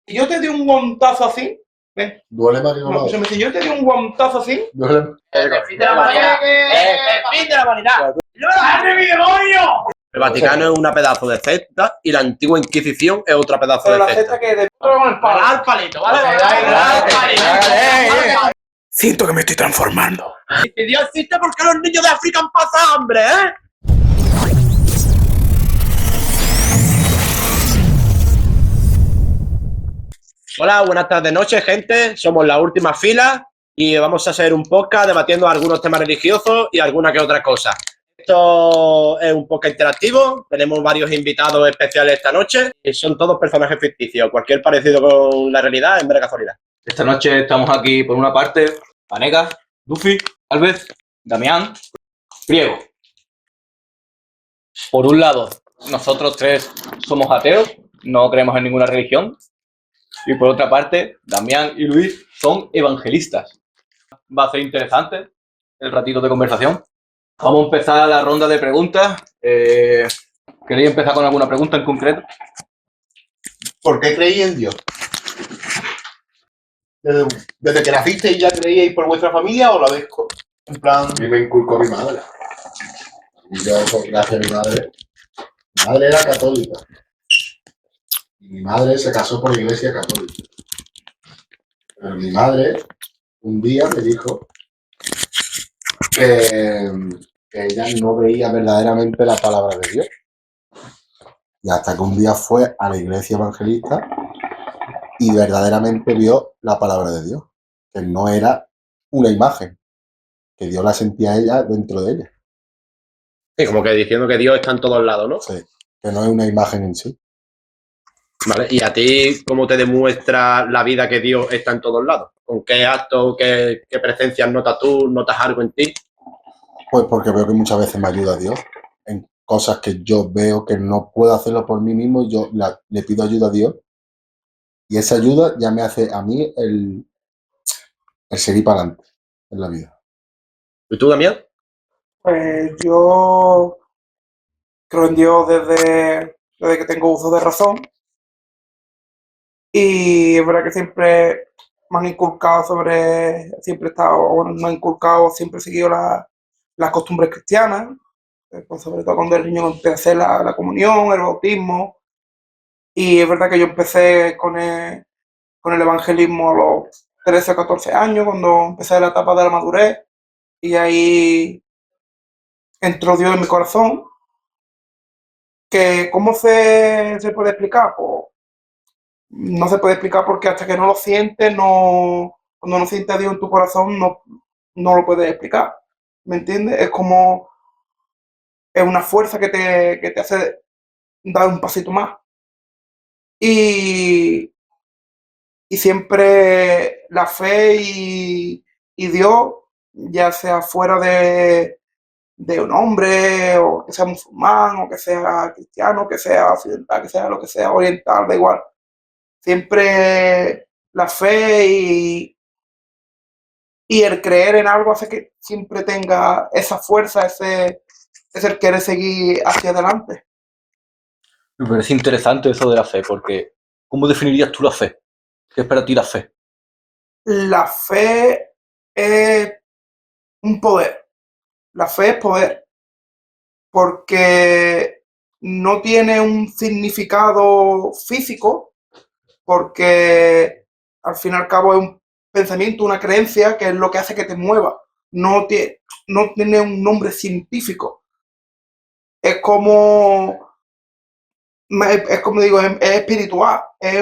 Si yo te di un guantazo así, ven. Duele más que con la No, otra. si yo te di un guantazo así. Duele. El fin de la humanidad. El fin de la humanidad. ¡Madre mi demonio! El Vaticano es una pedazo de secta y la antigua Inquisición es otra pedazo Pero de la secta. cesta que de con el palo. Al palito, ¿vale? Al palito. Siento que me estoy transformando. Si Dios existe, ¿por qué los niños de África han pasado hambre, Hola, buenas tardes, noches, gente. Somos La Última Fila y vamos a hacer un podcast debatiendo algunos temas religiosos y alguna que otra cosa. Esto es un podcast interactivo. Tenemos varios invitados especiales esta noche y son todos personajes ficticios. Cualquier parecido con la realidad es mera casualidad. Esta noche estamos aquí, por una parte, Vanegas, Duffy, Alves, Damián, Priego. Por un lado, nosotros tres somos ateos, no creemos en ninguna religión. Y por otra parte, Damián y Luis son evangelistas. Va a ser interesante el ratito de conversación. Vamos a empezar la ronda de preguntas. ¿Queréis empezar con alguna pregunta en concreto? ¿Por qué creéis en Dios? ¿Desde que nacisteis ya creíais por vuestra familia o lo habéis en plan? A mí me inculcó mi madre. Y yo, gracias a mi madre era católica. Y mi madre se casó por la iglesia católica. Pero mi madre un día me dijo que ella no veía verdaderamente la palabra de Dios. Y hasta que un día fue a la iglesia evangelista y verdaderamente vio la palabra de Dios, que no era una imagen, que Dios la sentía ella dentro de ella. Sí, como que diciendo que Dios está en todos lados, ¿no? Sí, que no es una imagen en sí. Vale, ¿y a ti cómo te demuestra la vida que Dios está en todos lados? ¿Con qué actos, qué presencias notas tú? ¿Notas algo en ti? Pues porque veo que muchas veces me ayuda Dios en cosas que yo veo que no puedo hacerlo por mí mismo y yo le pido ayuda a Dios. Y esa ayuda ya me hace a mí el seguir para adelante en la vida. ¿Y tú, Damián? Pues yo creo en Dios desde que tengo uso de razón. Y es verdad que siempre me han inculcado siempre he estado, bueno, me han inculcado, siempre he seguido las costumbres cristianas, pues sobre todo cuando el niño empecé a hacer la comunión, el bautismo. Y es verdad que yo empecé con el evangelismo a los 13 o 14 años, cuando empecé la etapa de la madurez, y ahí entró Dios en mi corazón. Que ¿cómo se puede explicar? Pues no se puede explicar porque hasta que no lo sientes, cuando no sientes a Dios en tu corazón, no lo puedes explicar. ¿Me entiendes? Es como, es una fuerza que te hace dar un pasito más. Y siempre la fe y Dios, ya sea fuera de un hombre, o que sea musulmán, o que sea cristiano, que sea occidental, que sea lo que sea, oriental, da igual. Siempre la fe y el creer en algo hace que siempre tenga esa fuerza, ese querer seguir hacia adelante. Me parece interesante eso de la fe, porque ¿cómo definirías tú la fe? ¿Qué es para ti la fe? La fe es un poder. La fe es poder. Porque no tiene un significado físico, porque al fin y al cabo es un pensamiento, una creencia que es lo que hace que te mueva. No tiene un nombre científico. Es como digo, es espiritual. Es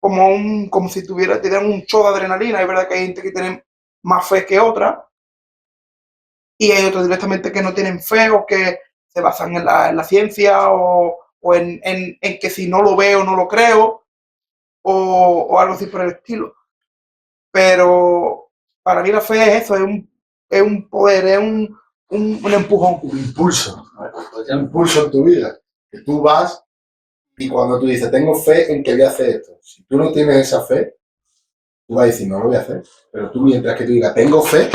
como si te dieran un show de adrenalina. Es verdad que hay gente que tiene más fe que otra, y hay otros directamente que no tienen fe o que se basan en la ciencia o en que si no lo veo no lo creo o algo así por el estilo. Pero para mí la fe es eso, es un poder, es un empujón. Un impulso en tu vida. Que tú vas y cuando tú dices, tengo fe en que voy a hacer esto. Si tú no tienes esa fe, tú vas a decir, no lo voy a hacer. Pero tú, mientras que tú digas, tengo fe,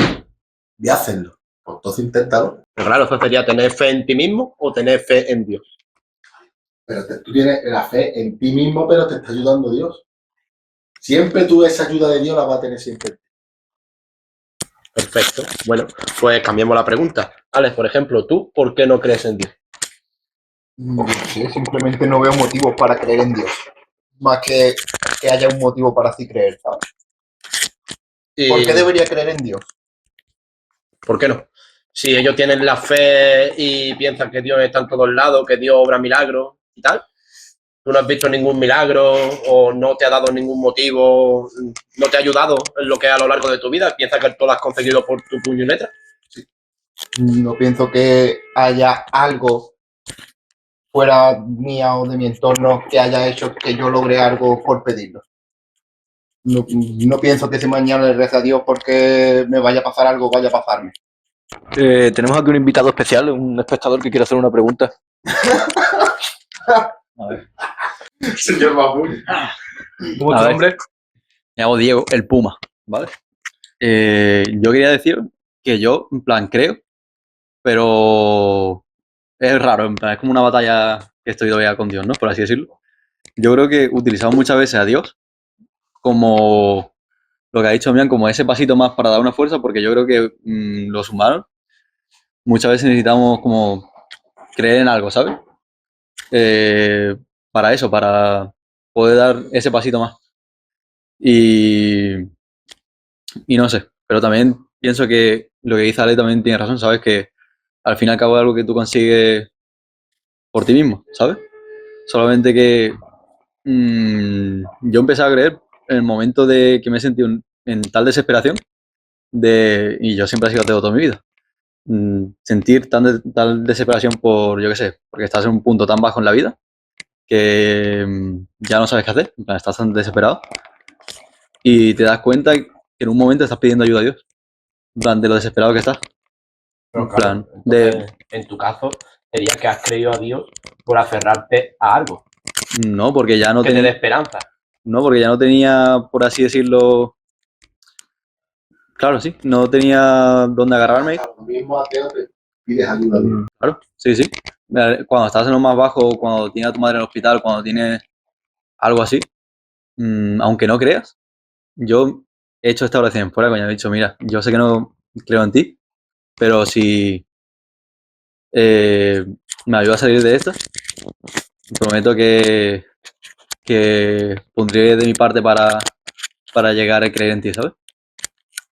voy a hacerlo. Pues entonces inténtalo. Pero claro, eso sería tener fe en ti mismo o tener fe en Dios. Pero tú tienes la fe en ti mismo, pero te está ayudando Dios. Siempre tú esa ayuda de Dios la vas a tener siempre. Perfecto. Bueno, pues cambiemos la pregunta. Alex, por ejemplo, ¿tú por qué no crees en Dios? Sí, simplemente no veo motivos para creer en Dios. Más que haya un motivo para así creer, ¿sabes? ¿Por qué debería creer en Dios? ¿Por qué no? Si ellos tienen la fe y piensan que Dios está en todos lados, que Dios obra milagros y tal, tú no has visto ningún milagro o no te ha dado ningún motivo, no te ha ayudado en lo que a lo largo de tu vida, piensas que todo lo has conseguido por tu puño y letra. No pienso que haya algo fuera mía o de mi entorno que haya hecho que yo logre algo por pedirlo. No pienso que si mañana le reza a Dios porque me vaya a pasar algo, vaya a pasarme. Tenemos aquí un invitado especial, un espectador que quiere hacer una pregunta. A ver. Señor Babul. ¿Cómo es tu nombre? Me llamo Diego, el Puma, ¿vale? Yo quería decir que yo, en plan, creo, pero es raro, en plan, es como una batalla que estoy todavía con Dios, ¿no? Por así decirlo. Yo creo que utilizamos muchas veces a Dios como lo que ha dicho Mian, como ese pasito más para dar una fuerza, porque yo creo que los humanos muchas veces necesitamos como creer en algo, ¿sabes? Para eso, para poder dar ese pasito más. Y no sé, pero también pienso que lo que dice Ale también tiene razón, ¿sabes? Que al fin y al cabo es algo que tú consigues por ti mismo, ¿sabes? Solamente que yo empecé a creer en el momento de que me sentí en tal desesperación y yo siempre he sido ateo toda mi vida. Sentir tal desesperación por, yo qué sé, porque estás en un punto tan bajo en la vida que ya no sabes qué hacer, en plan, estás tan desesperado y te das cuenta que en un momento estás pidiendo ayuda a Dios, en plan, de lo desesperado que estás. Pero En claro, plan, entonces, en tu caso, sería que has creído a Dios por aferrarte a algo no, porque ya no que te dé tenía, esperanza. no, porque ya no tenía, por así decirlo, claro, sí, no tenía dónde agarrarme. Hasta los mismos ateos te pides ayuda a Dios. Claro, sí, sí. Cuando estás en lo más bajo, cuando tienes a tu madre en el hospital, cuando tienes algo así, aunque no creas, yo he hecho esta oración fuera, coño, he dicho, mira, yo sé que no creo en ti, pero si me ayuda a salir de esto, prometo que pondré de mi parte para llegar a creer en ti, ¿sabes?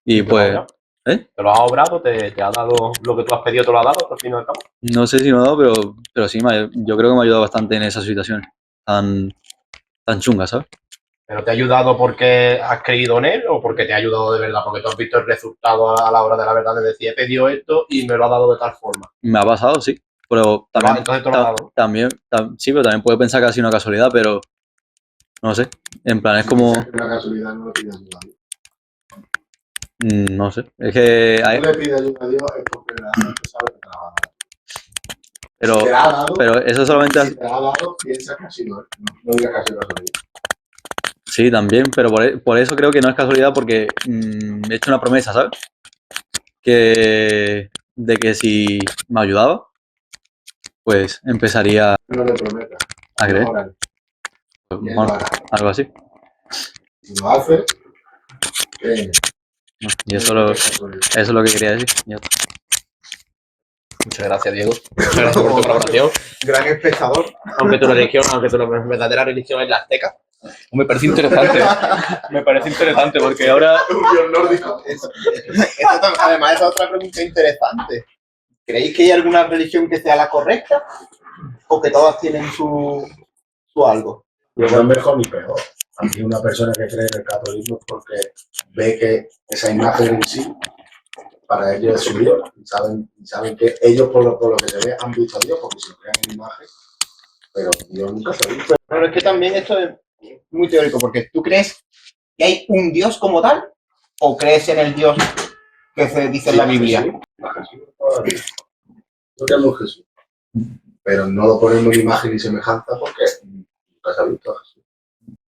Y pues, ¿eh? ¿Te lo has obrado? ¿Te ha dado lo que tú has pedido? ¿Te lo ha dado al fin y al cabo? No sé si no, pero sí, yo creo que me ha ayudado bastante en esas situaciones tan chungas, ¿sabes? ¿Pero te ha ayudado porque has creído en él o porque te ha ayudado de verdad? Porque tú has visto el resultado a la hora de la verdad de decir, he pedido esto y me lo ha dado de tal forma. Me ha pasado, sí. Pero también, Entonces te lo ha dado. sí, pero también puede pensar que ha sido una casualidad, pero no sé. En plan, es como, Una casualidad no le pides ayuda a Dios. no sé. Es que Si no le pides ayuda a Dios es porque la gente sabe que te la va a dar. pero, Si te la ha dado, pero eso solamente, si te la ha dado, piensa que ha sido él. No digas que ha sido casualidad. sí, también, pero por eso creo que no es casualidad porque he hecho una promesa, ¿sabes? De que si me ayudaba, pues empezaría No le prometas. a creer. Órale. Y él Bueno, lo hará. algo así. Si lo hace, créeme. Y eso es lo que quería decir. Ya está. Muchas gracias, Diego. Muchas gracias por tu colaboración. Gran espectador. Aunque tu verdadera religión es la azteca. Me parece interesante. Me parece interesante porque ahora Un dios nórdico. Además, esa es otra pregunta interesante. ¿Creéis que hay alguna religión que sea la correcta? ¿O que todas tienen su algo? No es mejor ni peor. A mí una persona que cree en el catolicismo es porque ve que esa imagen en sí, para ellos es su Dios. Y saben que ellos, por lo que se ve, han visto a Dios, porque se crean en imagen, pero Dios nunca se ha visto. Pero es que también esto es muy teórico, porque ¿tú crees que hay un Dios como tal? ¿O crees en el Dios que se dice en la Biblia? A Jesús toda la vida. No creemos en Jesús. Pero no lo ponemos en imagen y semejanza porque nunca se ha visto a Jesús.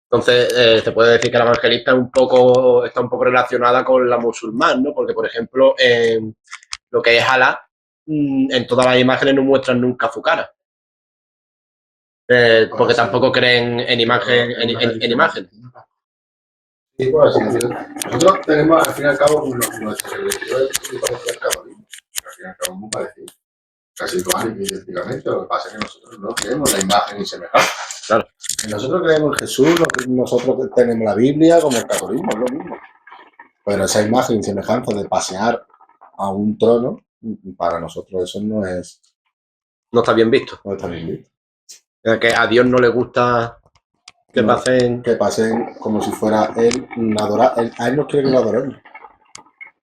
Entonces, te puede decir que la evangelista está un poco relacionada con la musulmán, ¿no? Porque, por ejemplo, en lo que es Alá, en todas las imágenes no muestran nunca su cara. Porque tampoco creen en imagen, en imagen. Sí, por así decirlo. Nosotros tenemos, al fin y al cabo, nuestra religión es muy parecida al catolicismo. Al fin y al cabo, es muy parecido. Casi igual, idénticamente. Lo que pasa es que nosotros no creemos en la imagen y semejanza. Claro. Nosotros creemos en Jesús, nosotros tenemos la Biblia como el catolicismo, es lo mismo. Pero esa imagen y semejanza de pasear a un trono, para nosotros eso no No está bien visto. está bien visto. Que a Dios no le gusta que No, pasen. que pasen como si fuera él a él no quiere que lo adoremos.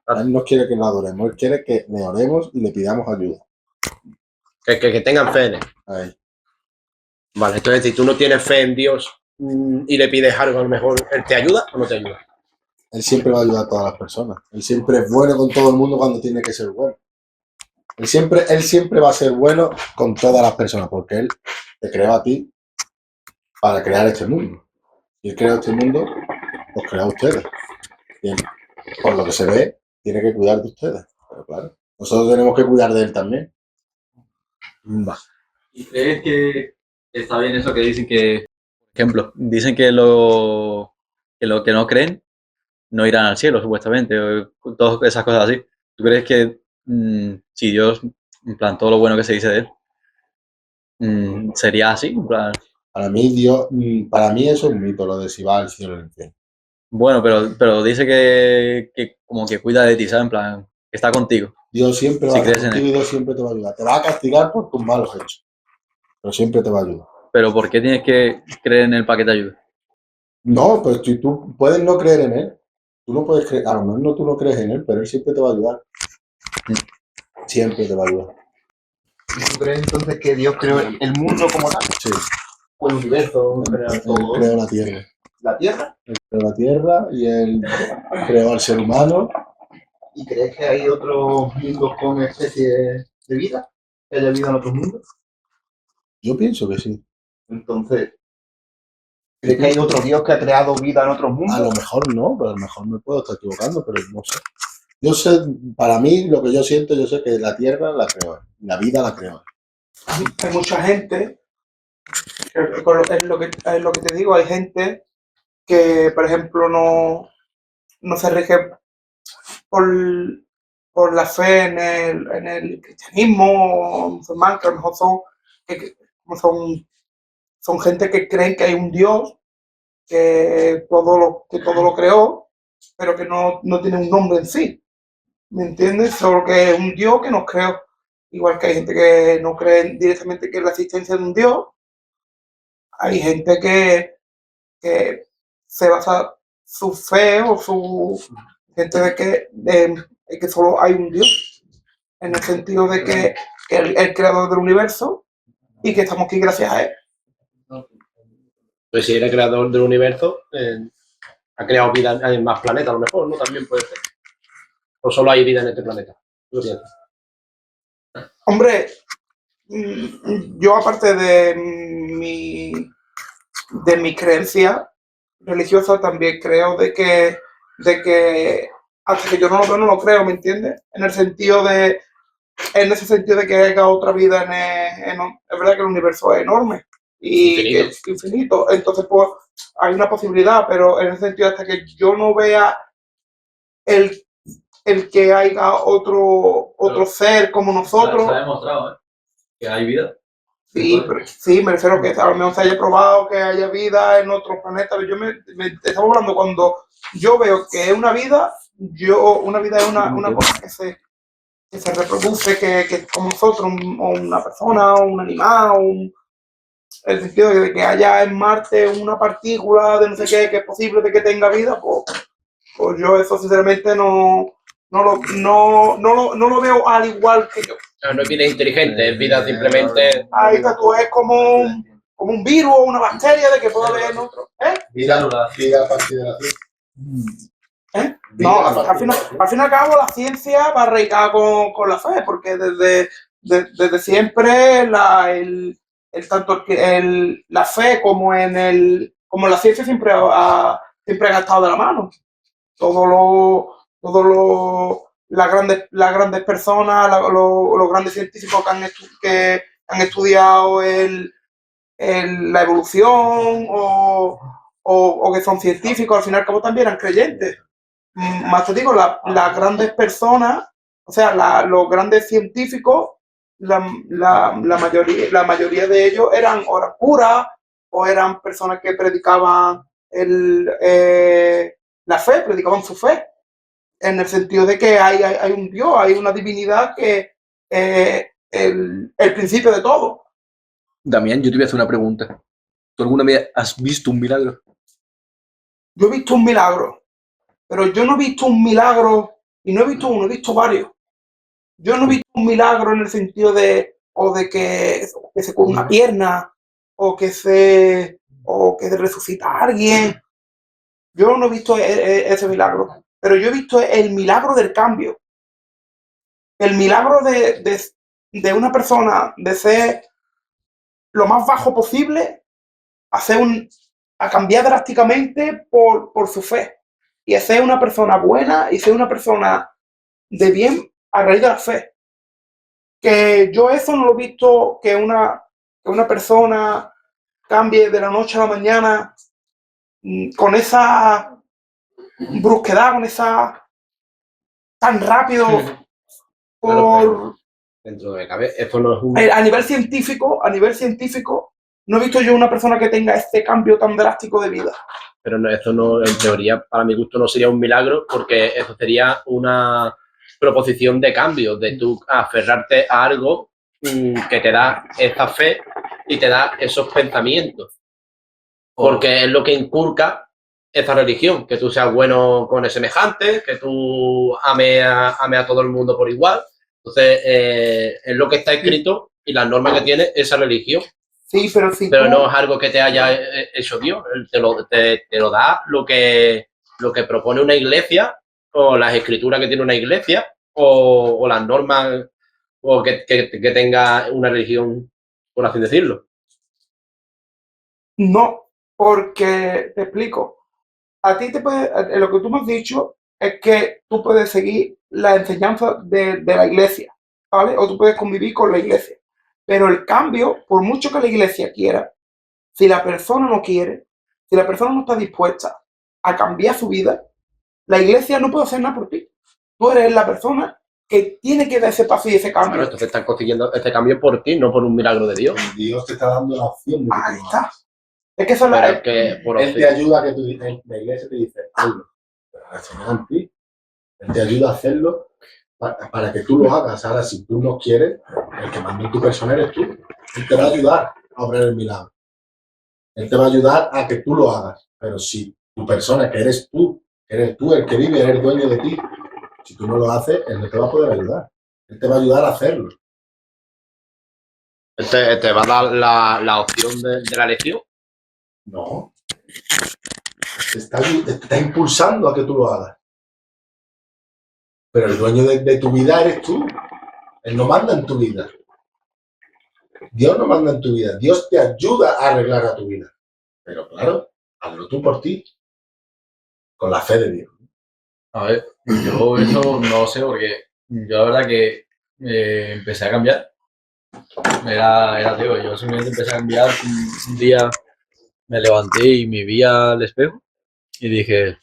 A él no quiere que lo adoremos, él quiere que le oremos y le pidamos ayuda. Que tengan fe en él. Ahí. Vale, entonces si tú no tienes fe en Dios y le pides algo, a lo mejor él te ayuda o no te ayuda. Él siempre va a ayudar a todas las personas. Él siempre es bueno con todo el mundo cuando tiene que ser bueno. Él siempre va a ser bueno con todas las personas, porque él te creó a ti para crear este mundo. Y él creó este mundo, los creó a ustedes. Y él, por lo que se ve, tiene que cuidar de ustedes. Pero claro, nosotros tenemos que cuidar de él también. Va. ¿Y crees que está bien eso que dicen que, por ejemplo, dicen que lo que no creen no irán al cielo, supuestamente, o todas esas cosas así? ¿Tú crees que si Dios, en plan, todo lo bueno que se dice de él, sería así? En plan, Para mí eso es un mito, lo de si va al cielo o al infierno. bueno, pero dice que como que cuida de ti, ¿sabes? En plan, que está contigo. Dios siempre va Si a estar crees en contigo y Dios siempre te va a ayudar. Te va a castigar por tus malos hechos, pero siempre te va a ayudar. Pero ¿por qué tienes que creer en él para que te ayude? No, pues tú puedes no creer en él. Tú no puedes creer, a lo mejor tú no crees en él, pero él siempre te va a ayudar. Siempre te va a ayudar. ¿Y tú crees entonces que Dios creó el mundo como tal? Sí. O el universo, Él creó la tierra. la Tierra. Él creó la tierra y él creó al ser humano. ¿Y crees que hay otros mundos con especies de vida? ¿Que haya vida en otros mundos? Yo pienso que sí. Entonces, ¿crees que hay otro Dios que ha creado vida en otros A mundos? lo mejor no, pero a lo mejor me puedo estar equivocando, pero no sé. Yo sé, para mí, lo que yo siento, yo sé que la tierra la creó él, la vida la creó él. Hay mucha gente, es lo que te digo, hay gente que, por ejemplo, no se rige por la fe en el cristianismo musulmán, que a lo mejor son gente que creen que hay un Dios que todo lo creó, pero que no tiene un nombre en sí. ¿Me entiendes? Solo que es un Dios que nos creó. Igual que hay gente que no cree directamente que es la existencia de un Dios, hay gente que se basa su fe o su gente de que solo hay un Dios, en el sentido de que el creador del universo y que estamos aquí gracias a él. Pues si eres creador del universo, ha creado vida en más planetas, a lo mejor, ¿no? También puede ser. O solo hay vida en este planeta. ¿Tú lo piensas? Hombre, yo aparte de mi creencia religiosa también creo de que hasta que yo no lo veo no lo creo, ¿me entiendes? En ese sentido de que haya otra vida es verdad que el universo es enorme y Infinito. que es infinito, entonces pues hay una posibilidad, pero en ese sentido hasta que yo no vea el que haya otro ser como nosotros. Se ha demostrado, que hay vida. Sí, me refiero a que a lo mejor se haya probado que haya vida en otros planetas. Estamos hablando cuando yo veo que es una vida es una cosa que se reproduce, que es como nosotros, o una persona, o un animal, el sentido de que haya en Marte una partícula de no sé qué, que es posible de que tenga vida, pues yo eso sinceramente no lo veo al igual que yo. No es vida inteligente, es vida simplemente. Ahí está, tú es como un virus o una bacteria de que puede haber en otro. Vida a partir de la ciencia. No, al fin y al cabo la ciencia va arraigada con la fe, porque desde siempre tanto la fe como como la ciencia siempre ha estado de la mano. Las grandes personas, los grandes científicos que han estudiado la evolución o que son científicos, al fin y al cabo también eran creyentes. Más te digo, las grandes personas, o sea, los grandes científicos, la mayoría de ellos eran horas puras o eran personas que predicaban la fe, predicaban su fe, en el sentido de que hay un Dios, hay una divinidad que es el principio de todo. Damián, yo te voy a hacer una pregunta. ¿Tú alguna vez has visto un milagro? Yo he visto un milagro, pero yo no he visto un milagro, y no he visto uno, he visto varios. Yo no he visto un milagro en el sentido de que se cura una pierna, o que se resucita a alguien. Yo no he visto ese milagro, pero yo he visto el milagro del cambio. El milagro de una persona de ser lo más bajo posible a cambiar drásticamente por su fe. Y a ser una persona buena y ser una persona de bien a raíz de la fe. Que yo eso no lo he visto, que una persona cambie de la noche a la mañana con esa brusquedad, con esa tan rápido por Dentro de cabe, esto no es un... a nivel científico, no he visto yo una persona que tenga este cambio tan drástico de vida. Pero no, esto no, en teoría, para mi gusto, no sería un milagro, porque eso sería una proposición de cambio, de tú aferrarte a algo que te da esta fe y te da esos pensamientos. Porque es lo que inculca esta religión, que tú seas bueno con el semejante, que tú ame a todo el mundo por igual. Entonces, es lo que está escrito y las normas que tiene esa religión. Sí, pero no es algo que te haya hecho Dios, te lo da lo que propone una iglesia, o las escrituras que tiene una iglesia, o las normas o que tenga una religión, por así decirlo. No, porque te explico. A ti lo que tú me has dicho es que tú puedes seguir la enseñanza de la iglesia, ¿vale? O tú puedes convivir con la iglesia. Pero el cambio, por mucho que la iglesia quiera, si la persona no quiere, si la persona no está dispuesta a cambiar su vida, la iglesia no puede hacer nada por ti. Tú eres la persona que tiene que dar ese paso y ese cambio. Claro, entonces están consiguiendo este cambio por ti, no por un milagro de Dios. Dios te está dando la opción de que Ahí tú lo está. hagas. Es que eso es la... Pero que por Él te ayuda a que la iglesia te dice, hazlo. Pero reacciona en ti. Él te ayuda a hacerlo para que tú lo hagas. Ahora, si tú no quieres, el que manda en tu persona eres tú. Él te va a ayudar a obrar el milagro. Él te va a ayudar a que tú lo hagas. Pero si tu persona, que eres tú el que vive, eres el dueño de ti, si tú no lo haces, él no te va a poder ayudar. Él te va a ayudar a hacerlo. ¿Te va a dar la opción de la elección? No. Te está impulsando a que tú lo hagas. Pero el dueño de tu vida eres tú. Él no manda en tu vida. Dios no manda en tu vida. Dios te ayuda a arreglar a tu vida. Pero claro, hazlo tú por ti. Con la fe de Dios. A ver, yo eso no lo sé porque yo la verdad que empecé a cambiar. Era ateo. Yo simplemente empecé a cambiar. Un día me levanté y me vi al espejo y dije,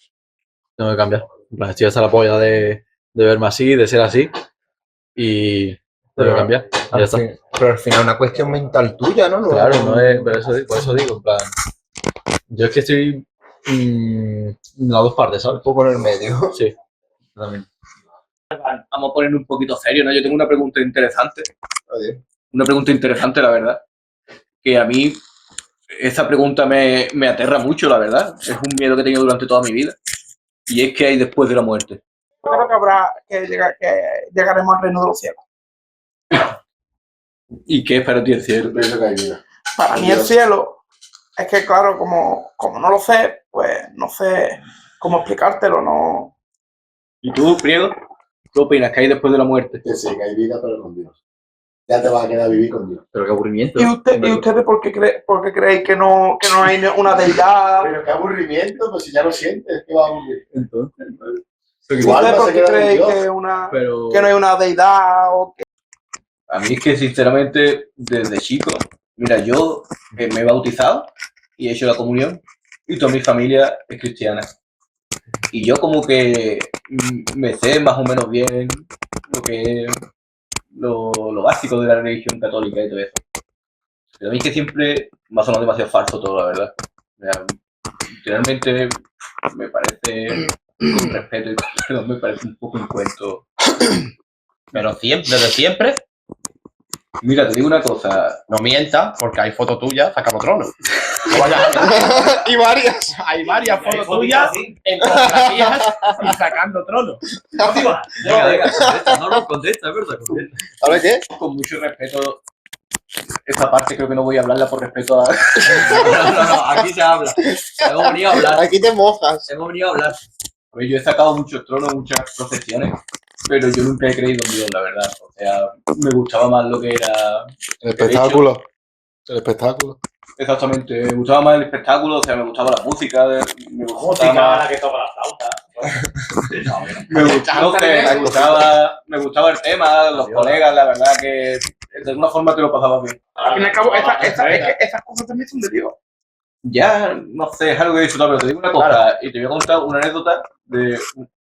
tengo que cambiar. En plan, estoy hasta la polla de verme así, de ser así y tengo que cambiar. Y ya está. Pero al final es una cuestión mental tuya, ¿no? Claro, no es, pero por eso digo, en plan, yo es que estoy en las dos partes, ¿sabes? Un poco en el medio. Sí, también. Vamos a poner un poquito serio, ¿no? Yo tengo una pregunta interesante. Una pregunta interesante, la verdad. Que a mí esa pregunta me aterra mucho, la verdad. Es un miedo que he tenido durante toda mi vida. Y es que hay después de la muerte. Yo creo que llegaremos al reino de los cielos. ¿Y qué es para ti el cielo? Pienso que hay vida. Para mí el cielo es que, claro, como no lo sé, pues no sé cómo explicártelo, no. ¿Y tú, Priego? ¿Qué opinas que hay después de la muerte? Que sí, que hay vida, pero con Dios. Ya te vas a quedar a vivir con Dios. Pero qué aburrimiento. ¿Y ustedes por qué creéis que no hay una deidad? Pero qué aburrimiento, pues si ya lo sientes, ¿qué va a aburrir? Entonces, ¿Ustedes por qué creéis que no hay una deidad? O que... A mí es que, sinceramente, desde chico Mira, yo me he bautizado y he hecho la comunión y toda mi familia es cristiana. Y yo como que me sé más o menos bien lo que es lo básico de la religión católica y todo eso. Pero a mí es que siempre me ha sonado demasiado falso todo, la verdad. O sea, realmente me parece, con respeto y con perdón, me parece un poco un cuento. Pero siempre, desde siempre, Mira, te digo una cosa. no mientas, porque hay fotos tuyas sacando trono. No vayas a... Y varias. Hay varias fotos tuyas en fotografías y sacando trono. Venga, contesta, no, contesta, es verdad, contesta. ¿A ver qué? Con mucho respeto, esta parte creo que no voy a hablarla por respeto a... No, aquí se habla. Hemos venido a hablar. Aquí te mojas. Hemos venido a hablar. A ver, yo he sacado muchos tronos, muchas procesiones, pero yo nunca he creído en Dios, la verdad. O sea, me gustaba más lo que era... El espectáculo. El espectáculo. Exactamente, me gustaba más el espectáculo, o sea, me gustaba la música, me gustaba más... la que toca la flauta. Me gustaba el tema, los colegas, la verdad que de alguna forma te lo pasaba bien. Al fin y al cabo, esas cosas también son de Dios. Ya, no sé, es algo que he disfrutado, pero te digo una cosa, y te voy a contar una anécdota de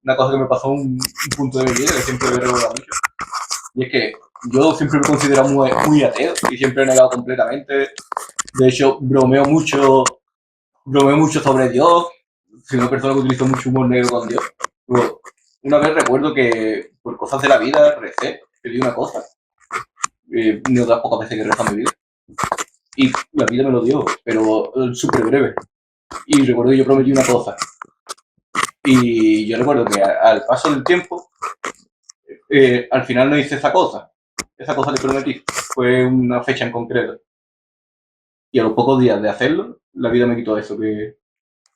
una cosa que me pasó un punto de mi vida que siempre me recuerdo mucho. Y es que yo siempre me considero muy ateo y siempre he negado completamente. De hecho, bromeo mucho sobre Dios. Soy una persona que utiliza mucho humor negro con Dios. Pero una vez recuerdo que por cosas de la vida recé, pedí una cosa. Ni otras pocas veces que he rezado en mi vida. Y la vida me lo dio, pero súper breve. Y recuerdo que yo prometí una cosa. Y yo recuerdo que al paso del tiempo, al final no hice esa cosa. Esa cosa que prometí fue una fecha en concreto. Y a los pocos días de hacerlo, la vida me quitó eso que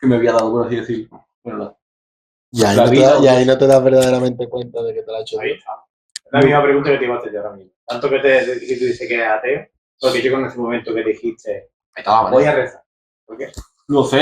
me había dado, por así decirlo. Bueno, Y ahí, La no vida- y ahí no te das verdaderamente cuenta de que te la ha hecho Ahí Dios. está. La misma pregunta que te iba a hacer yo ahora mismo. Tanto que tú dices que eres ateo, porque yo con ese momento que dijiste, voy a rezar. ¿Por qué? Lo sé.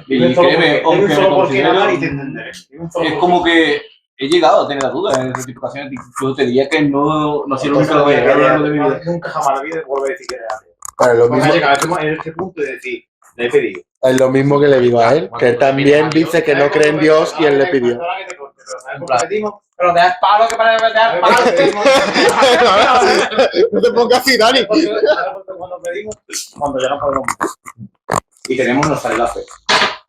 Dime Y solo créeme, por qué. Dime aunque me solo por qué nada más y te considero... entenderé. Dime solo Es por como qué. que he llegado a tener la duda en ese tipo de ocasiones. Incluso te diría que no ha sido lo Entonces único que voy a no a lo largo de mi vida. nunca jamás en la vida vuelvo a decir que eres ateo. Pero es lo Porque mismo, has llegado en este punto de decir, le he pedido. es lo mismo que le digo a él, que él también dice que no cree en Dios y él le pidió. Perdona que te corte, pero ¿sabes por qué pedimos? Pero te das palo que para que te das palo. No te pongas así, Dani. Cuando pedimos, cuando ya no podemos más. Y tenemos nuestra enlace.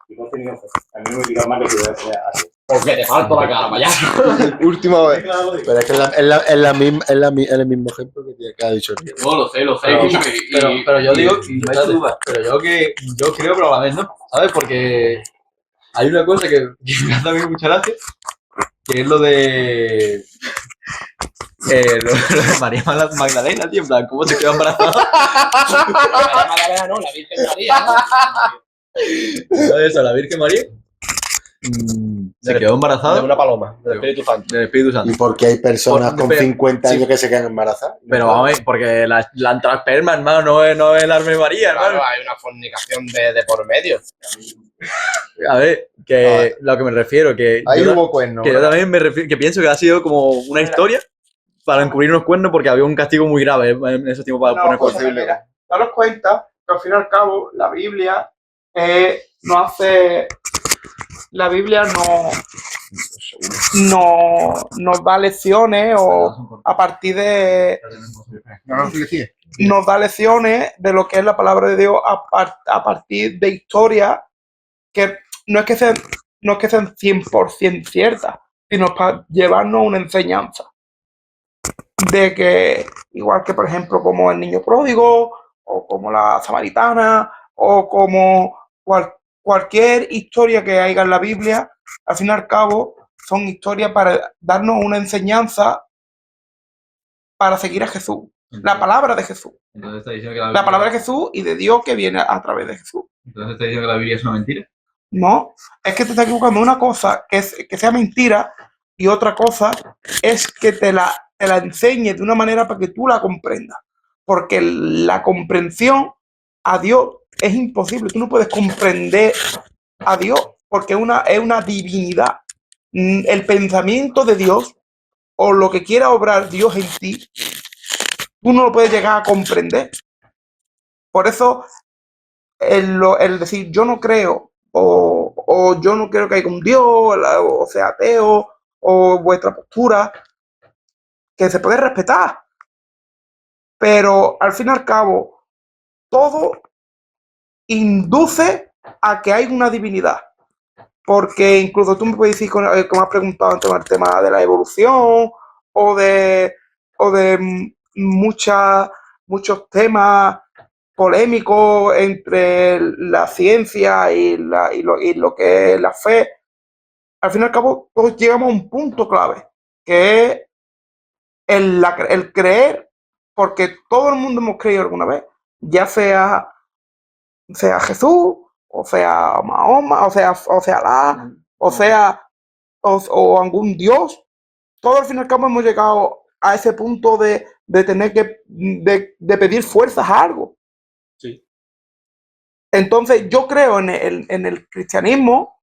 Y no he tenido fe. A mí me diga más que si voy a ser así. Porque te falta la cara, vaya. Última vez. Claro, lo digo. Pero es que es el mismo ejemplo que ha dicho el tío. No, lo sé. Pero yo digo, no hay duda. pero yo creo, pero a la vez no, ¿sabes? Porque hay una cosa que me hace a mí mucha gracia, que es lo de lo de María Magdalena, tío, en plan, ¿cómo se quedó embarazada? La Magdalena no, la Virgen María, ¿no? ¿Sabes eso? La Virgen María se quedó De embarazada una paloma, del Espíritu Santo. del Espíritu Santo. ¿Y por qué hay personas con Pero- 50 años sí. que se quedan embarazadas? Pero vamos a ver, porque la antrasperma, hermano, no es el Arme María, hermano. Claro, hay una fornicación de por medio. A ver, que lo que me refiero, que Ahí yo, hubo cuernos. que yo también me refiero, que pienso que ha sido como una historia para encubrir unos cuernos porque había un castigo muy grave en esos tiempos para poner pues, cuernos. mira, daros cuenta que al fin y al cabo la Biblia no hace. La Biblia no nos da lecciones o a partir de. Nos da lecciones de lo que es la palabra de Dios a partir de historias que no es que sean 100% ciertas, sino para llevarnos una enseñanza. De que, igual que por ejemplo como el niño pródigo, o como la samaritana, o como cualquier historia que haya en la Biblia, al fin y al cabo son historias para darnos una enseñanza para seguir a Jesús. La palabra de Jesús. Entonces está diciendo que La palabra de Jesús y de Dios que viene a través de Jesús. entonces está diciendo que la Biblia es una mentira. No, es que te estás equivocando. Una cosa es que sea mentira y otra cosa es que te la enseñe de una manera para que tú la comprendas. Porque la comprensión a Dios es imposible. Tú no puedes comprender a Dios porque es una divinidad. El pensamiento de Dios o lo que quiera obrar Dios en ti, tú no lo puedes llegar a comprender. Por eso, el decir yo no creo, o yo no creo que haya un Dios, o sea ateo, o vuestra postura, que se puede respetar. Pero al fin y al cabo, todo induce a que hay una divinidad. Porque incluso tú me puedes decir, como has preguntado antes, el tema de la evolución o de muchos temas polémicos entre la ciencia y lo que es la fe. Al fin y al cabo, todos llegamos a un punto clave, que es el creer, porque todo el mundo hemos creído alguna vez, ya sea Jesús, o sea Mahoma, o sea Alá, o algún Dios. Todo al fin y al cabo hemos llegado a ese punto de tener que de pedir fuerzas a algo. Sí. Entonces yo creo en el cristianismo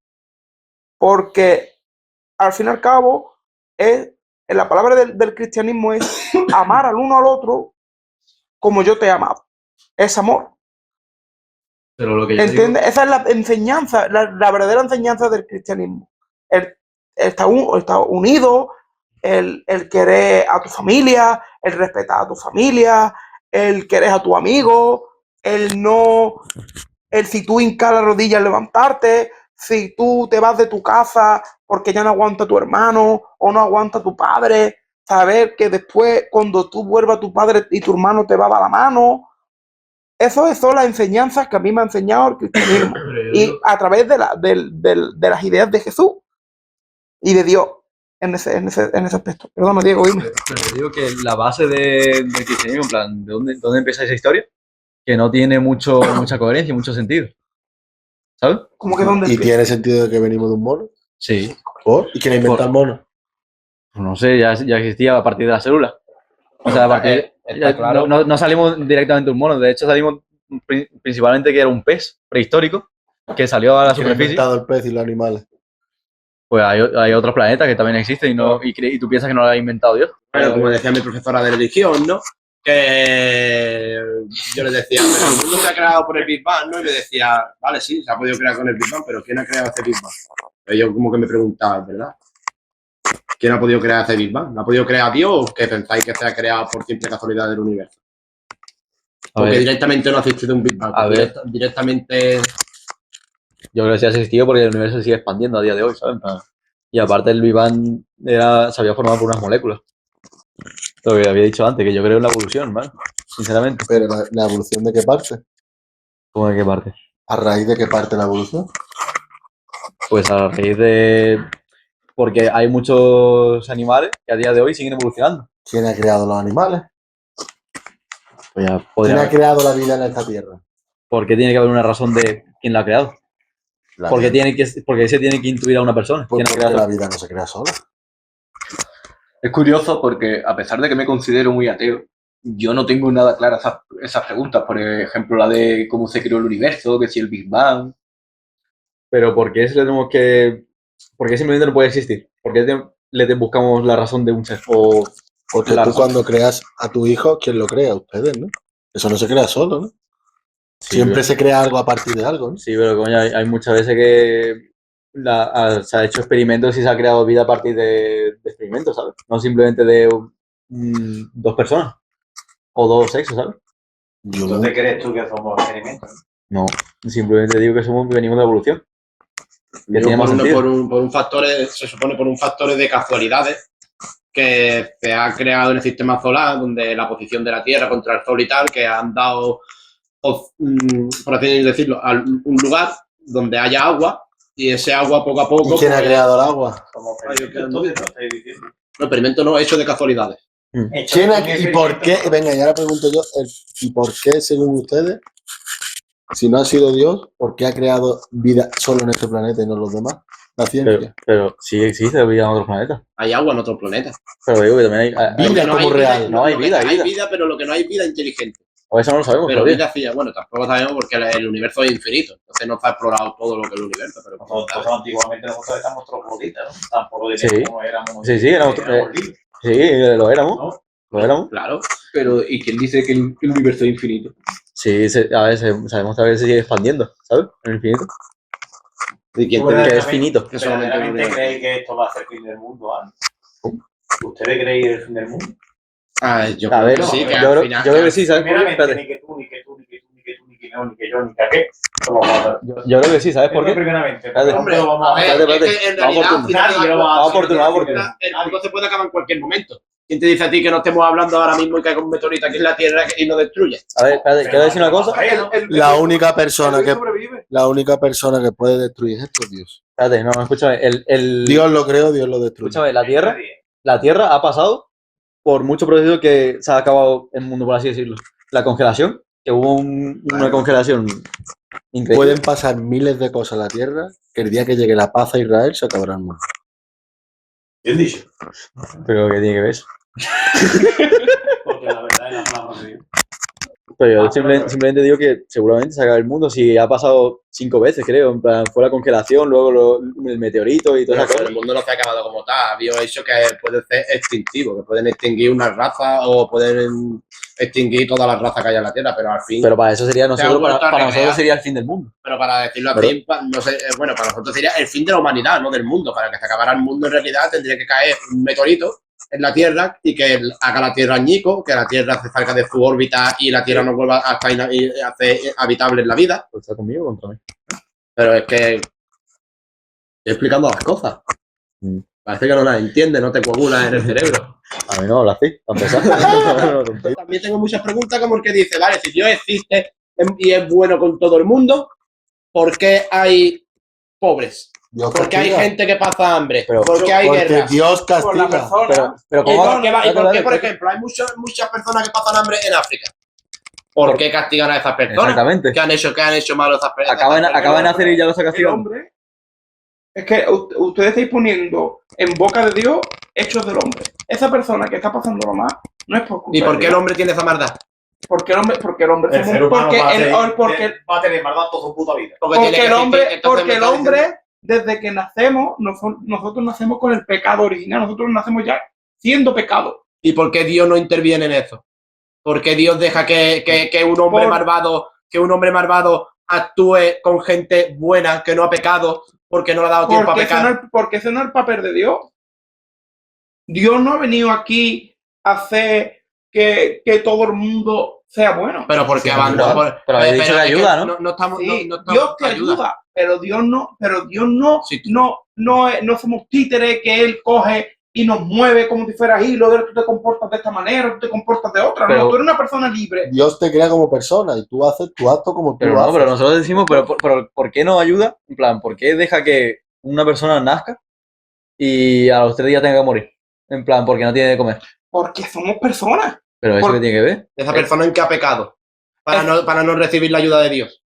porque al fin y al cabo en la palabra del cristianismo es amar al uno al otro como yo te he amado. Es amor. Pero lo que yo ¿Entiendes? digo, Esa es la enseñanza, la verdadera enseñanza del cristianismo. El estar unido, el querer a tu familia, el respetar a tu familia, el querer a tu amigo, si tú hincas la rodilla al levantarte, si tú te vas de tu casa porque ya no aguanta tu hermano o no aguanta tu padre, saber que después cuando tú vuelvas tu padre y tu hermano te va a dar la mano. Eso son las enseñanzas que a mí me ha enseñado el cristianismo. Y a través de las ideas de Jesús y de Dios en ese aspecto. Perdón, Diego, dime. pero yo digo que la base del cristianismo, en plan, ¿de dónde empieza esa historia? Que no tiene mucha coherencia y mucho sentido. ¿Sabes? ¿Cómo que dónde ¿Y empieza? tiene sentido de que venimos de un mono? Sí. ¿Por? ¿Y quién ha inventado el mono? No sé, ya existía a partir de la célula. O sea, a partir, Está claro. no salimos directamente de un mono, de hecho salimos principalmente que era un pez prehistórico que salió a la ¿Quién ha superficie. inventado el pez y los animales? Pues hay otros planetas que también existen y tú piensas que no lo ha inventado Dios. Bueno, como decía mi profesora de religión, ¿no? Que yo le decía, pero el mundo se ha creado por el Big Bang, ¿no? Y le decía, vale, sí, se ha podido crear con el Big Bang, pero ¿quién ha creado este Big Bang? Pues yo como que me preguntaba, ¿verdad? ¿Quién ha podido crear este Big Bang? ¿Lo ha podido crear Dios o que pensáis que se ha creado por simple casualidad del universo? Porque directamente no ha existido un Big Bang. A ver. Directamente... Yo creo que sí ha existido porque el universo se sigue expandiendo a día de hoy, ¿sabes? Y aparte el Big Bang se había formado por unas moléculas. Lo que había dicho antes, que yo creo en la evolución, ¿vale? Sinceramente. ¿Pero la evolución de qué parte? ¿Cómo de qué parte? ¿A raíz de qué parte la evolución? Pues a raíz de... Porque hay muchos animales que a día de hoy siguen evolucionando. ¿Quién ha creado los animales? Pues ya ¿Quién podría ha haber. creado la vida en esta tierra? ¿Por qué tiene que haber una razón de quién la ha creado? Porque se tiene que intuir a una persona. Pues ¿Quién ha porque creado la eso? vida no se crea sola. Es curioso porque, a pesar de que me considero muy ateo, yo no tengo nada claras esas preguntas. Por ejemplo, la de cómo se creó el universo, que si el Big Bang. Pero ¿por qué tenemos que...? ¿Por qué simplemente no puede existir? ¿Por qué le buscamos la razón de un ser? Porque tú cuando creas a tu hijo, ¿quién lo crea? Ustedes, ¿no? Eso no se crea solo, ¿no? Sí, Siempre pero- se crea algo a partir de algo, ¿no? Sí, pero coño, hay muchas veces que se ha hecho experimentos y se ha creado vida a partir de experimentos, ¿sabes? No simplemente de dos personas o dos sexos, ¿sabes? Yo no. ¿Dónde crees tú que somos experimentos? No, simplemente digo que venimos de evolución. Que tiene más sentido. Por un factor, se supone por un factor de casualidades que se ha creado en el sistema solar, donde la posición de la Tierra contra el Sol y tal, que han dado, por así decirlo, a un lugar donde haya agua y ese agua poco a poco... ¿Y quién ha pues, creado el agua? Como Ay, yo creo- no estáis diciendo. No, experimento no, hecho de casualidades. ¿Quién ¿Y por qué? Venga, y ahora pregunto yo, ¿y por qué, según ustedes, si no ha sido Dios, por qué ha creado vida solo en este planeta y no en los demás? La ciencia. Pero sí existe vida en otros planetas. Hay agua en otros planetas. Pero digo que también hay Vida como real. no hay Lo que- vida, hay vida. vida, pero lo que no hay vida inteligente. O eso no lo sabemos Pero todavía. vida sí, bueno, tampoco sabemos porque el universo es infinito. Entonces no está explorado todo lo que es el universo. Pero Nosotros antiguamente nosotros éramos trogloditas, ¿no? Tampoco Sí. como éramos. Sí, éramos libres, Sí, lo éramos. ¿no? Lo éramos. claro. Pero, ¿y quién dice que el universo es infinito? Sí, a ver, se ha demostrado que se sigue expandiendo, ¿sabes? En el infinito. ¿Y quién te dice que es finito? ¿Que solamente creéis que esto va a ser el fin del mundo? ¿Ustedes creéis el fin del mundo? Yo A ver, creo que sí, que yo al creo, final... yo creo que sí, ¿sabes? Porque, Primeramente, espérate, ni que tú, ni que tú, ni que tú, ni que tú, ni que yo, ni que yo, ni que qué. Somos cuatro. yo creo que sí, ¿sabes por Esto qué? primeramente. Espérate, Hombre, vamos a ver. espérate, es que en vamos realidad, por turno. Nadie lo va a Vamos hacer. por turno, vamos por turno. el mundo se puede acabar en cualquier momento. ¿Quién te dice a ti que no estemos hablando ahora mismo y caiga un meteorito aquí en la Tierra y nos destruye? A ver, espérate, quiero decir una cosa. La única persona Luis que sobrevive. La única persona que puede destruir esto es Dios. Espérate, no, escúchame. Dios lo creó, Dios lo destruye. Escúchame, la Tierra ha pasado por mucho proceso que se ha acabado el mundo, por así decirlo. La congelación, que hubo una congelación increíble. Pueden pasar miles de cosas en la tierra que el día que llegue la paz a Israel se acabará el mundo. Bien dicho. Pero ¿qué tiene que ver eso? Porque la verdad es la palabra de Dios. Pero yo simplemente digo que seguramente se acaba el mundo si ha pasado 5 veces, creo. En plan, fue la congelación, luego el meteorito y todas esas Pero cosas. el mundo no se ha acabado como tal. Ha habido hechos que pueden ser extintivos, que pueden extinguir una raza o pueden extinguir todas las razas que hay en la Tierra, pero al fin... Pero para eso sería nosotros, vuelto a para nosotros recrear. sería el fin del mundo. Pero para decirlo Pero- así, no sé, bueno, para nosotros sería el fin de la humanidad, no del mundo. Para que se acabara el mundo en realidad tendría que caer un meteorito en la Tierra y que haga la Tierra añico, que la Tierra se salga de su órbita y la Tierra no vuelva a hacer habitable en la vida. Pues ¿está conmigo o contra mí? Pero es que estoy explicando las cosas. Mm. Parece que no las entiendes, no te coagulas en el cerebro. A mí no habla así, para empezar. También tengo muchas preguntas como el que dice, vale, si Dios existe y es bueno con todo el mundo, ¿por qué hay pobres? Dios ¿Por qué hay castiga. gente que pasa hambre? Pero- ¿Por qué hay Porque guerras? Dios Por la castiga. persona. Pero ¿Y ¿cómo? por qué, y por Vale, qué, por vale, ejemplo, hay muchas personas que pasan hambre en África? ¿Por qué castigan a esas personas? Exactamente. ¿Qué han hecho malo esas personas? Acaban de hacer y ya lo está El castigando. hombre. Es que ustedes estáis poniendo en boca de Dios hechos del hombre. Esa persona que está pasando lo más no es por culpa ¿Y por de qué el Dios. hombre tiene esa maldad? Porque el hombre El somos- ser humano porque va a el- tener- porque- va a tener maldad toda su puta vida. Porque tiene que porque existir, entonces me el está hombre, diciendo- desde que nacemos, nosotros nacemos con el pecado original. Nosotros nacemos ya siendo pecado. ¿Y por qué Dios no interviene en eso? ¿Por qué Dios deja que un hombre malvado actúe con gente buena que no ha pecado porque no le ha dado tiempo a pecar? Porque ese no es el papel de Dios. Dios no ha venido aquí a hacer que todo el mundo sea bueno. Pero porque Sí, abandona. pero habéis dicho que es ayuda, ¿no? No estamos. Sí, no estamos- Dios te ayuda, pero Dios no, Sí. no somos títeres que Él coge y nos mueve como si fueras hilo, de tú te comportas de esta manera, tú te comportas de otra. Pero- No, tú eres una persona libre. Dios te crea como persona y tú haces tu acto como tú Pero lo no, haces. pero nosotros decimos, pero ¿por qué nos ayuda? En plan, ¿por qué deja que una persona nazca y a los 3 días tenga que morir? En plan, porque no tiene de comer. Porque somos personas. Pero eso Por- que tiene que ver. Esa persona en que ha pecado para no recibir la ayuda de Dios.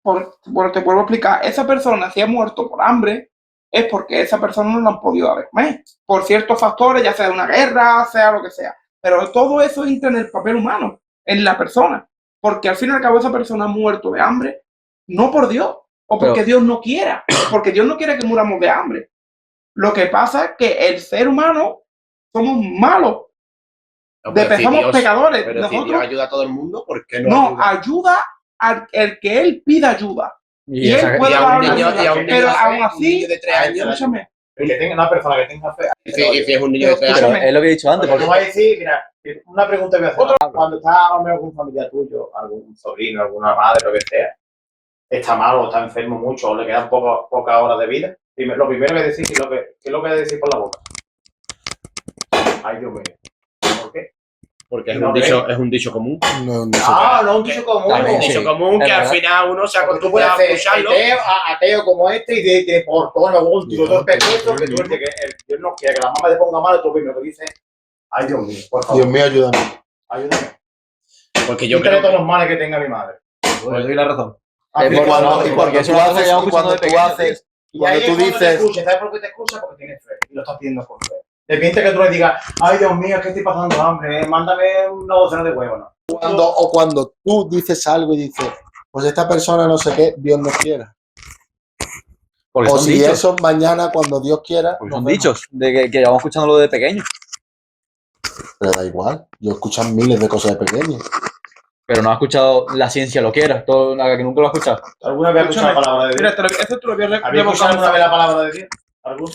Bueno, te vuelvo a explicar. Esa persona, si ha muerto por hambre, es porque esa persona no lo han podido dar de comer. Por ciertos factores, ya sea una guerra, sea lo que sea. Pero todo eso entra en el papel humano, en la persona. Porque al fin y al cabo esa persona ha muerto de hambre, no por Dios, o porque Pero- Dios no quiera, porque Dios no quiere que muramos de hambre. Lo que pasa es que el ser humano somos malos, No, pero si somos Dios- pecadores. Pero si Dios Nosotros ayuda a todo el mundo, ¿por qué no, no ayuda? ayuda al el que Él pida ayuda. Y esa- él puede Y a dar un la niño, ayuda, y a un niño pero de aún un así, niño de 3 años. escúchame, El que tenga una persona que tenga fe. Y si es un niño de 3 pero años. es lo que he dicho antes. Porque Porque, tú vas a decir, mira, una pregunta que voy a hacer. Cuando está a lo mejor algún familiar tuyo, algún sobrino, alguna madre, lo que sea, está malo, está enfermo mucho, o le quedan pocas horas de vida, lo primero que decir, ¿qué es lo que decir por la boca? Ay, Dios mío. ¿Por qué? Porque No, es un dicho común. No, no sé. Ah, no, un dicho común. También, Un sí. dicho común es que al verdad. final uno se Porque tú puedes acostumbra a hacer escucharlo. ateo como este y de por todo el mundo, todo el perfecto, que tú dices que Dios no quiere que la mamá te ponga mal, tú primero que dices, ay, Dios mío, por favor, Dios mío, ayúdame. ayúdame. Porque yo Quítale creo todos los males que tenga mi madre. que le doy la razón. Y porque- cuando, no, y y cuando porque eso tú es una cosa que haces, llevamos y cuando escuchando de tú pequeño, haces, Y cuando ahí tú es cuando te dices, escucha, ¿sabes por qué te escucha? Porque tienes fe y lo estás pidiendo con fe. De repente que tú le digas, ay, Dios mío, es que estoy pasando hambre, mándame una docena de huevos, ¿no? cuando tú dices algo y dices, pues esta persona no sé qué, Dios no quiera. porque O son si dichos. eso mañana, cuando Dios quiera, Porque nos son vemos. dichos de que llevamos escuchándolo de pequeño. Pero da igual, yo escucho miles de cosas de pequeño. pero no ha escuchado la ciencia lo que era, todo, que nunca lo ha escuchado. ¿Alguna vez has escuchado la palabra de Dios? Mira, eso te lo voy a ¿Habéis escuchado alguna vez la palabra de Dios? ¿Alguno?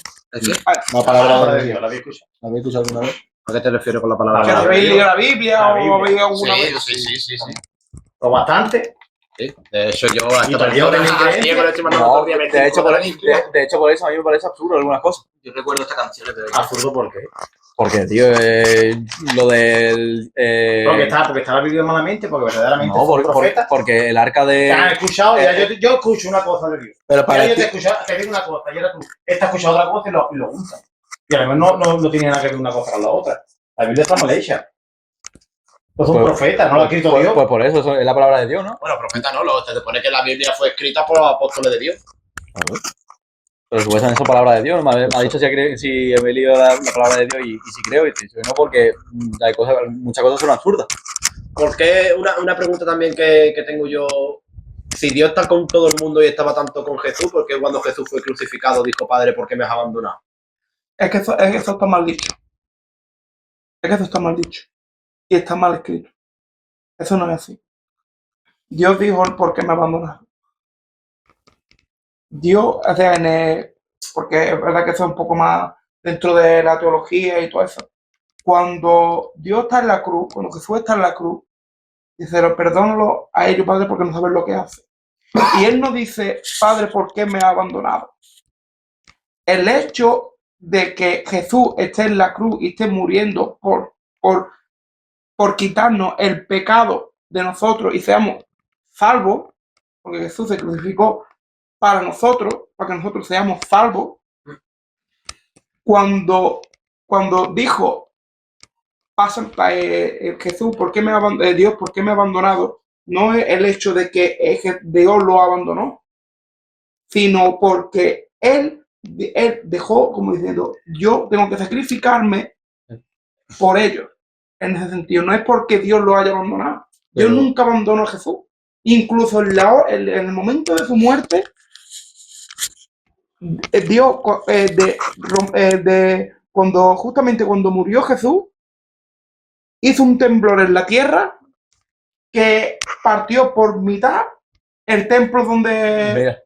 La palabra de Dios. ¿La habéis escuchado? ¿La habéis escuchado alguna vez? ¿A qué te refieres con la palabra? ¿Que habéis leído la Biblia La o Biblia. habéis alguna vez? Sí. ¿O bastante? Sí, de hecho yo ¿Y hasta todavía tenéis creencia? No, de hecho por eso a mí me parece absurdo algunas cosas. Yo recuerdo estas canciones de Absurdo, ¿por qué? Porque, tío, lo del... Porque está la Biblia malamente, porque verdaderamente no, son profetas. porque el arca Te han de... escuchado, yo escucho una cosa de Dios. Pero para Ya yo ti, te digo una cosa, y ahora tú estás escuchando otra cosa y lo juntas. Y además no tiene nada que ver una cosa con la otra. La Biblia está mal hecha. Pues son profetas, no lo ha escrito Dios. Pues por eso es la palabra de Dios, ¿no? Bueno, profeta no, se supone que la Biblia fue escrita por los apóstoles de Dios. Pero supuestamente eso es palabra de Dios. Me ha dicho si he leído la palabra de Dios y si creo, y si no, porque muchas cosas son absurdas. Porque una pregunta también que tengo yo, si Dios está con todo el mundo y estaba tanto con Jesús, ¿por qué cuando Jesús fue crucificado dijo, Padre, ¿por qué me has abandonado? Es que eso está mal dicho. Es que eso está mal dicho. Y está mal escrito. Eso no es así. Dios dijo el por qué me abandonaron. Dios, o sea, porque es verdad que eso es un poco más dentro de la teología y todo eso. Cuando Dios está en la cruz, cuando Jesús está en la cruz, dice, perdónalo a ellos, Padre, porque no saben lo que hacen. Y Él no dice, Padre, ¿por qué me ha abandonado? El hecho de que Jesús esté en la cruz y esté muriendo por quitarnos el pecado de nosotros y seamos salvos, porque Jesús se crucificó para nosotros, para que nosotros seamos salvos. Cuando dijo Jesús, ¿por qué Dios, ¿por qué me ha abandonado? No es el hecho de que Dios lo abandonó, sino porque Él dejó, como diciendo, yo tengo que sacrificarme por ellos. En ese sentido, no es porque Dios lo haya abandonado. Dios nunca abandonó a Jesús. Incluso en el momento de su muerte, Dios, justamente cuando murió Jesús, hizo un temblor en la tierra que partió por mitad el templo donde... Mira,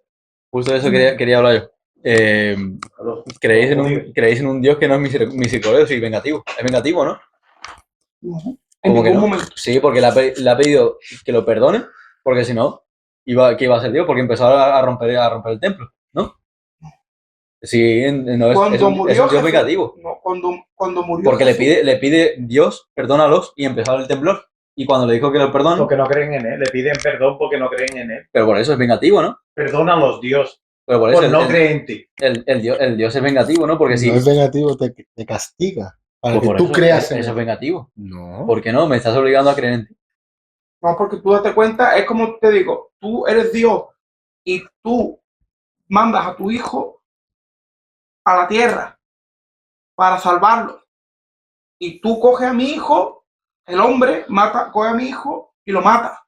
justo de eso quería hablar yo. ¿Creéis en un Dios que no es misericordioso y vengativo? Es vengativo, ¿no? En ¿Cómo que ningún no? momento. Sí, porque le ha pedido que lo perdone, porque si no, ¿qué iba a ser Dios? Porque empezó a romper el templo, ¿no? Sí, no, es un Dios vengativo. No, cuando murió porque Jesús, le pide Dios, perdónalos, y empezó el temblor. Y cuando le dijo que lo perdone, Porque no creen en él, le piden perdón porque no creen en él. pero por eso es vengativo, ¿no? Perdónalos, Dios, Pero por eso por no creer en ti. el Dios es vengativo, ¿no? Porque si no es vengativo, te castiga. Para pues que por tú eso, creas en eso es él. vengativo. No. ¿Por qué no? Me estás obligando a creer en ti. no, porque tú date cuenta, es como te digo, tú eres Dios y tú mandas a tu hijo a la tierra para salvarlo. Y tú coges a mi hijo, el hombre coge a mi hijo y lo mata.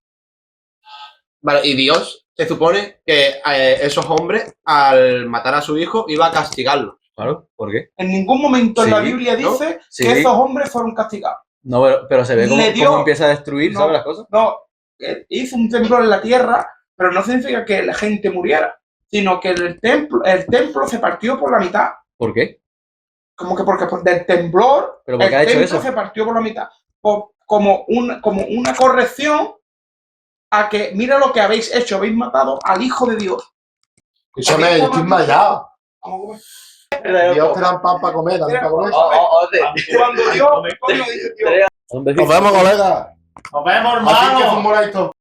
Vale, y Dios se supone que esos hombres, al matar a su hijo, iba a castigarlo. Claro, ¿por qué? En ningún momento en la Sí, Biblia ¿no? dice Sí. que esos hombres fueron castigados. No, pero se ve Le dio- cómo empieza a destruir, no, ¿sabes las cosas? No, hizo un temblor en la tierra, pero no significa que la gente muriera, sino que el templo se partió por la mitad. ¿Por qué? Como que porque del temblor, ¿Pero por qué ha el hecho templo eso? se partió por la mitad. Como una corrección a que, mira lo que habéis hecho, habéis matado al Hijo de Dios. Escúchame, yo estoy enmayado. Vamos a comer. Dios te dan pan para comer, dame para comer. Cuando Dios, coño, dice Dios, Un besito. Nos vemos, colega. Nos vemos, Así que hermano. son moraditos.